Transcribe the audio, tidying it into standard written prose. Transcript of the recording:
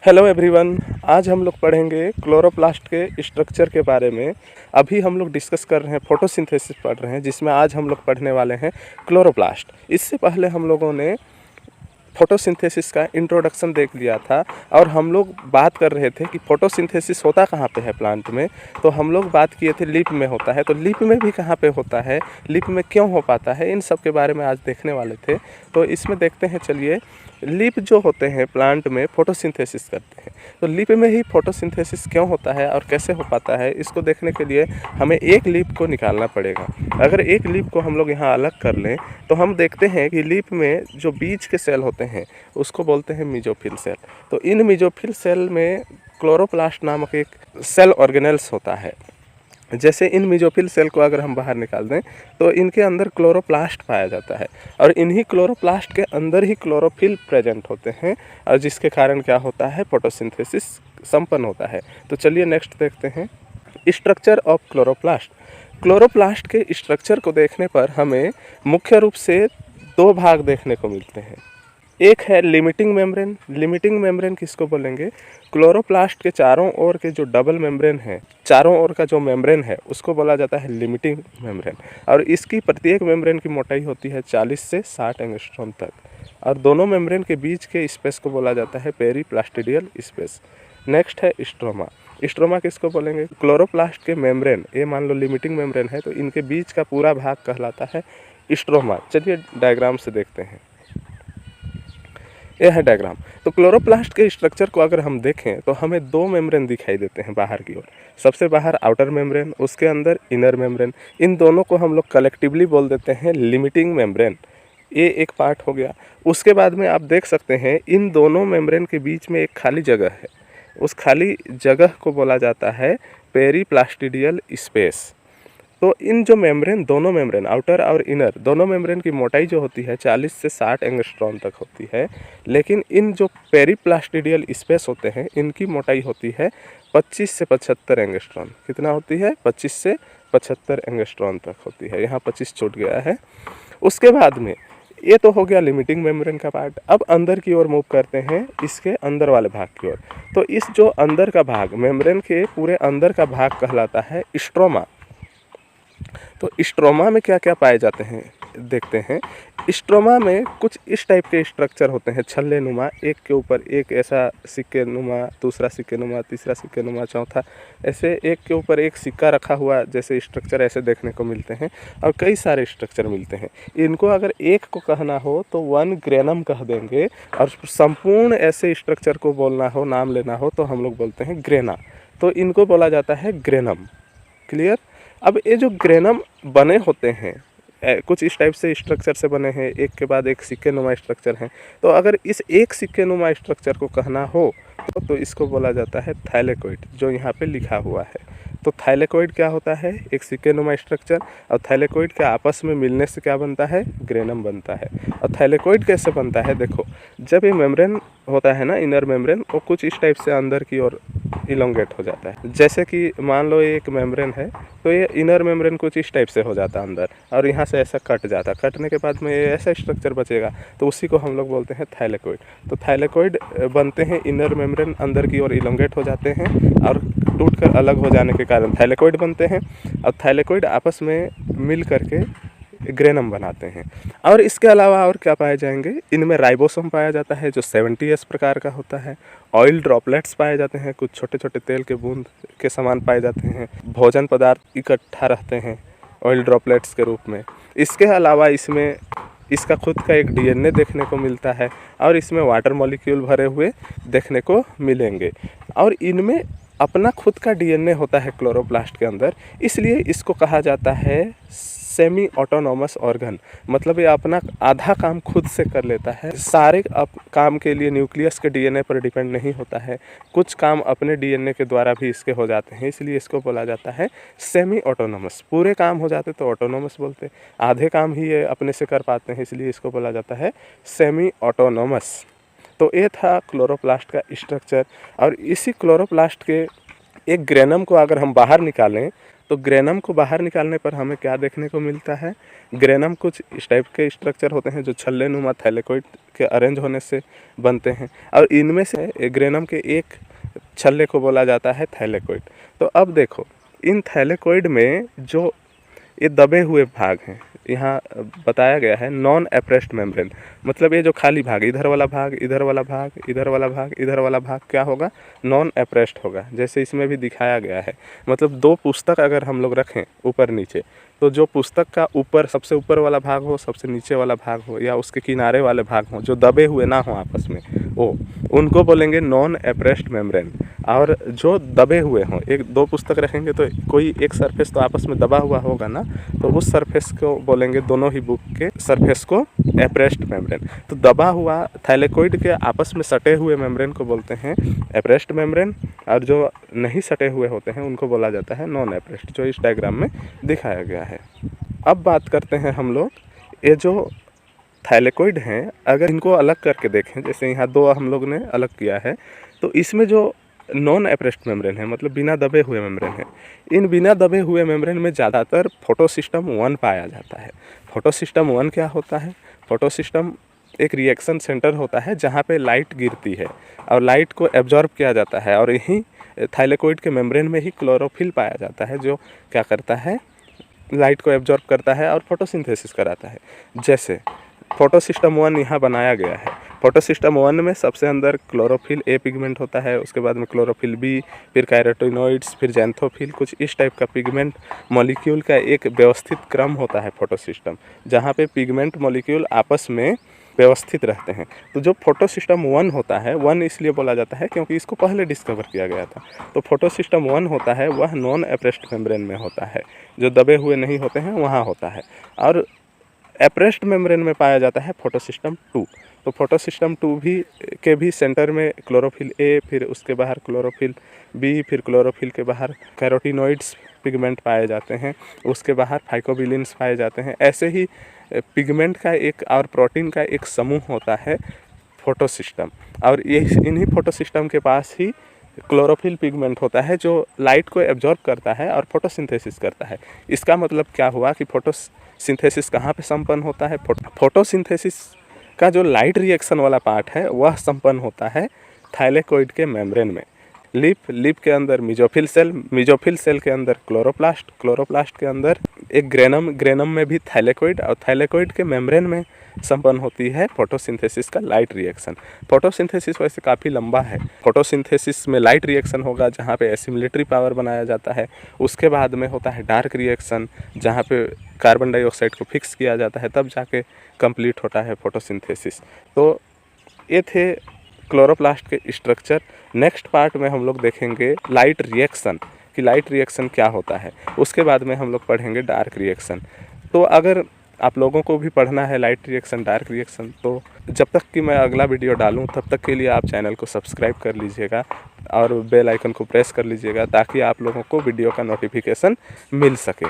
Hello everyone. आज हम लोग पढ़ेंगे क्लोरोप्लास्ट के स्ट्रक्चर के बारे में। अभी हम लोग डिस्कस कर रहे हैं, फोटोसिंथेसिस पढ़ रहे हैं, जिसमें आज हम लोग पढ़ने वाले हैं क्लोरोप्लास्ट। इससे पहले हम लोगों ने फोटोसिंथेसिस का इंट्रोडक्शन देख लिया था और हम लोग बात कर रहे थे कि फोटोसिंथेसिस होता कहाँ पे है प्लांट में। तो हम लोग बात किए थे लीफ में होता है, तो लीफ में भी कहाँ पे होता है, लीफ में क्यों हो पाता है, इन सब के बारे में आज देखने वाले थे। तो इसमें देखते हैं, चलिए। लीफ जो होते हैं प्लांट में फोटोसिंथेसिस करते हैं, तो लीफ में ही फोटोसिंथेसिस क्यों होता है और कैसे हो पाता है, इसको देखने के लिए हमें एक लीफ को निकालना पड़ेगा। अगर एक लीफ को हम लोग यहाँ अलग कर लें तो हम देखते हैं कि लीफ में जो बीज के सेल होते हैं उसको बोलते हैं मेसोफिल सेल। तो इन मेसोफिल सेल में क्लोरोप्लास्ट नामक एक सेल ऑर्गेनेल्स होता है। जैसे इन मेसोफिल सेल को अगर हम बाहर निकाल दें तो इनके अंदर क्लोरोप्लास्ट पाया जाता है और इन्हीं क्लोरोप्लास्ट के अंदर ही क्लोरोफिल प्रेजेंट होते हैं और जिसके कारण क्या होता है, फोटोसिंथेसिस संपन्न होता है। तो चलिए नेक्स्ट देखते हैं, स्ट्रक्चर ऑफ क्लोरोप्लास्ट। क्लोरोप्लास्ट के स्ट्रक्चर को देखने पर हमें मुख्य रूप से दो भाग देखने को मिलते हैं। एक है लिमिटिंग मेम्ब्रेन। लिमिटिंग मेम्ब्रेन किसको बोलेंगे? क्लोरोप्लास्ट के चारों ओर के जो डबल मेम्ब्रेन है, चारों ओर का जो मेम्ब्रेन है उसको बोला जाता है लिमिटिंग मेम्ब्रेन। और इसकी प्रत्येक मेम्ब्रेन की मोटाई होती है 40 से 60 एंगस्ट्रॉम तक। और दोनों मेम्ब्रेन के बीच के स्पेस को बोला जाता है पेरीप्लास्टिडियल स्पेस। नेक्स्ट है स्ट्रोमा। स्ट्रोमा किसको बोलेंगे? क्लोरोप्लास्ट के मेम्ब्रेन, ये मान लो लिमिटिंग मेम्ब्रेन है, तो इनके बीच का पूरा भाग कहलाता है स्ट्रोमा। चलिए डायग्राम से देखते हैं, यह है डायग्राम। तो क्लोरोप्लास्ट के स्ट्रक्चर को अगर हम देखें तो हमें दो मेम्ब्रेन दिखाई देते हैं बाहर की ओर। सबसे बाहर आउटर मेम्ब्रेन, उसके अंदर इनर मेम्ब्रेन। इन दोनों को हम लोग कलेक्टिवली बोल देते हैं लिमिटिंग मेम्ब्रेन। ये एक पार्ट हो गया। उसके बाद में आप देख सकते हैं इन दोनों मेम्ब्रेन के बीच में एक खाली जगह है, उस खाली जगह को बोला जाता है पेरीप्लास्टिडियल स्पेस। तो इन जो मेम्ब्रेन, दोनों मेम्ब्रेन आउटर और इनर, दोनों मेम्ब्रेन की मोटाई जो होती है 40 से 60 एंगस्ट्रॉम तक होती है। लेकिन इन जो पेरीप्लास्टिडियल स्पेस होते हैं इनकी मोटाई होती है 25 से 75 एंगस्ट्रॉम। कितना होती है? 25 से 75 एंगस्ट्रॉम तक होती है। यहाँ 25 छूट गया है। उसके बाद में ये तो हो गया लिमिटिंग मेम्ब्रेन का पार्ट। अब अंदर की ओर मूव करते हैं, इसके अंदर वाले भाग की ओर। तो इस जो अंदर का भाग, मेम्ब्रेन के पूरे अंदर का भाग कहलाता है स्ट्रोमा। तो स्ट्रोमा में क्या क्या पाए जाते हैं देखते हैं। स्ट्रोमा में कुछ इस टाइप के स्ट्रक्चर होते हैं, छल्ले नुमा, एक के ऊपर एक, ऐसा सिक्के नुमा, दूसरा सिक्के नुमा, तीसरा सिक्के नुमा, चौथा, ऐसे एक के ऊपर एक सिक्का रखा हुआ जैसे स्ट्रक्चर ऐसे देखने को मिलते हैं। और कई सारे स्ट्रक्चर मिलते हैं। इनको अगर एक को कहना हो तो वन ग्रेनम कह देंगे, और संपूर्ण ऐसे स्ट्रक्चर को बोलना हो, नाम लेना हो, तो हम लोग बोलते हैं ग्रेना। तो इनको बोला जाता है ग्रेनम। क्लियर? अब ये जो ग्रेनम बने होते हैं कुछ इस टाइप से स्ट्रक्चर से बने हैं, एक के बाद एक सिक्के नुमा स्ट्रक्चर हैं। तो अगर इस एक सिक्के नुमा स्ट्रक्चर को कहना हो तो इसको बोला जाता है थाइलेकोइड, जो यहाँ पे लिखा हुआ है। तो थाइलेकोइड क्या होता है? एक सिक्के नुमा स्ट्रक्चर। और थाइलेकोइड के आपस में मिलने से क्या बनता है? ग्रेनम बनता है। और थाइलेकोइड कैसे बनता है? देखो, जब ये मेम्ब्रेन होता है ना, इनर मेम्ब्रेन, वो कुछ इस टाइप से अंदर की ओर इलोंगेट हो जाता है। जैसे कि मान लो ये एक मेम्ब्रेन है, तो ये इनर मेम्ब्रेन कुछ इस टाइप से हो जाता है अंदर, और यहाँ से ऐसा कट जाता है। कटने के बाद में ये ऐसा स्ट्रक्चर बचेगा, तो उसी को हम लोग बोलते हैं थाइलेकोइड। तो थाइलेकोइड बनते हैं, इनर मेम्ब्रेन अंदर की ओर इलोंगेट हो जाते हैं और टूटकर अलग हो जाने के कारण थाइलेकोइड बनते हैं। और थाइलेकोइड आपस में मिल करके ग्रेनम बनाते हैं। और इसके अलावा और क्या पाए जाएंगे? इनमें राइबोसोम पाया जाता है जो 70S प्रकार का होता है। ऑयल ड्रॉपलेट्स पाए जाते हैं, कुछ छोटे छोटे तेल के बूंद के समान पाए जाते हैं। भोजन पदार्थ इकट्ठा रहते हैं ऑयल ड्रॉपलेट्स के रूप में। इसके अलावा इसमें इसका खुद का एक DNA देखने को मिलता है, और इसमें वाटर मॉलिक्यूल भरे हुए देखने को मिलेंगे। और इनमें अपना खुद का DNA होता है क्लोरोप्लास्ट के अंदर, इसलिए इसको कहा जाता है सेमी ऑटोनोमस ऑर्गन। मतलब ये अपना आधा काम खुद से कर लेता है। सारे काम के लिए न्यूक्लियस के DNA पर डिपेंड नहीं होता है, कुछ काम अपने DNA के द्वारा भी इसके हो जाते हैं, इसलिए इसको बोला जाता है सेमी ऑटोनोमस। पूरे काम हो जाते तो ऑटोनोमस बोलते, आधे काम ही ये अपने से कर पाते हैं, इसलिए इसको बोला जाता है सेमी ऑटोनोमस। तो ये था क्लोरोप्लास्ट का स्ट्रक्चर। और इसी क्लोरोप्लास्ट के एक ग्रेनम को अगर हम बाहर निकालें तो ग्रेनम को बाहर निकालने पर हमें क्या देखने को मिलता है, ग्रेनम कुछ इस टाइप के स्ट्रक्चर होते हैं जो छल्लेनुमा थैलेकोइड के अरेंज होने से बनते हैं, और इनमें से ग्रेनम के एक छल्ले को बोला जाता है थैलेकोइड। तो अब देखो इन थैलेकोइड में जो ये दबे हुए भाग हैं, यहाँ बताया गया है नॉन एप्रेस्ड मेम्ब्रेन, मतलब ये जो खाली भाग, इधर वाला भाग, इधर वाला भाग, इधर वाला भाग, इधर वाला भाग क्या होगा, नॉन एप्रेस्ड होगा, जैसे इसमें भी दिखाया गया है। मतलब दो पुस्तक अगर हम लोग रखें ऊपर नीचे, तो जो पुस्तक का ऊपर सबसे ऊपर वाला भाग हो, सबसे नीचे वाला भाग हो, या उसके किनारे वाले भाग हो जो दबे हुए ना हो आपस में, वो उनको बोलेंगे नॉन एप्रेस्ड मेम्ब्रेन। और जो दबे हुए हों, एक दो पुस्तक रखेंगे तो कोई एक सरफेस तो आपस में दबा हुआ होगा ना, तो उस सरफेस को बोलेंगे, दोनों ही बुक के सरफेस को एप्रेस्ड मेम्ब्रेन। तो दबा हुआ थैलेकोइड के आपस में सटे हुए मेम्ब्रेन को बोलते हैं एप्रेस्ड मेम्ब्रेन, और जो नहीं सटे हुए होते हैं उनको बोला जाता है नॉन एप्रेस्ड, जो इस डायग्राम में दिखाया गया है। अब बात करते हैं हम लोग, ये जो थैलेकोइड हैं अगर इनको अलग करके देखें, जैसे यहाँ दो हम लोग ने अलग किया है, तो इसमें जो नॉन एप्रेस्ड मेम्ब्रेन है, मतलब बिना दबे हुए मेम्ब्रेन है, इन बिना दबे हुए मेम्ब्रेन में ज़्यादातर फोटोसिस्टम 1 पाया जाता है। फोटोसिस्टम 1 क्या होता है, फोटोसिस्टम एक रिएक्शन सेंटर होता है जहाँ पे लाइट गिरती है और लाइट को एब्जॉर्ब किया जाता है, और यहीं थाइलेकोइड के मेम्ब्रेन में ही क्लोरोफिल पाया जाता है जो क्या करता है, लाइट को एब्जॉर्ब करता है और फोटोसिंथेसिस कराता है। जैसे फोटोसिस्टम 1 यहाँ बनाया गया है, फोटोसिस्टम 1 में सबसे अंदर क्लोरोफिल ए पिगमेंट होता है, उसके बाद में क्लोरोफिल बी, फिर कैरोटिनॉइड्स, फिर जैंथोफिल, कुछ इस टाइप का पिगमेंट मॉलिक्यूल का एक व्यवस्थित क्रम होता है फोटोसिस्टम, जहाँ पे पिगमेंट मॉलिक्यूल आपस में व्यवस्थित रहते हैं। तो जो फोटोसिस्टम 1 होता है, 1 इसलिए बोला जाता है क्योंकि इसको पहले डिस्कवर किया गया था। तो फोटोसिस्टम 1 होता है वह नॉन एप्रेस्ड मेम्ब्रेन में होता है, जो दबे हुए नहीं होते हैं वहाँ होता है। और एप्रेस्ड मेम्ब्रेन में पाया जाता है फोटोसिस्टम 2। तो फोटोसिस्टम 2 भी सेंटर में क्लोरोफिल ए, फिर उसके बाहर क्लोरोफिल बी, फिर क्लोरोफिल के बाहर कैरोटिनॉइड्स पिगमेंट पाए जाते हैं, उसके बाहर फाइकोबिलिन्स पाए जाते हैं। ऐसे ही पिगमेंट का एक और प्रोटीन का एक समूह होता है फोटोसिस्टम, और ये इन्हीं फोटोसिस्टम के पास ही क्लोरोफिल पिगमेंट होता है जो लाइट को एब्जॉर्ब करता है और फोटोसिंथेसिस करता है। इसका मतलब क्या हुआ कि फोटोसिंथेसिस कहाँ पे संपन्न होता है, फोटोसिंथेसिस का जो लाइट रिएक्शन वाला पार्ट है वह संपन्न होता है थाइलेकोइड के मेम्ब्रेन में। लिप के अंदर मिजोफिल सेल के अंदर क्लोरोप्लास्ट के अंदर एक ग्रेनम में भी थाइलेकोइड, और थाइलेकोइड के मेम्ब्रेन में संपन्न होती है फोटोसिंथेसिस का लाइट रिएक्शन। फोटोसिंथेसिस वैसे काफ़ी लंबा है। फोटोसिंथेसिस में लाइट रिएक्शन होगा जहाँ पे एसिमिलेटरी पावर बनाया जाता है, उसके बाद में होता है डार्क रिएक्शन जहाँ पे कार्बन डाइऑक्साइड को फिक्स किया जाता है, तब जाके कंप्लीट होता है फोटोसिंथेसिस। तो ये थे क्लोरोप्लास्ट के स्ट्रक्चर। नेक्स्ट पार्ट में हम लोग देखेंगे लाइट रिएक्शन, कि लाइट रिएक्शन क्या होता है, उसके बाद में हम लोग पढ़ेंगे डार्क रिएक्शन। तो अगर आप लोगों को भी पढ़ना है लाइट रिएक्शन, डार्क रिएक्शन, तो जब तक कि मैं अगला वीडियो डालूं तब तक के लिए आप चैनल को सब्सक्राइब कर लीजिएगा और बेल आइकन को प्रेस कर लीजिएगा, ताकि आप लोगों को वीडियो का नोटिफिकेशन मिल सके।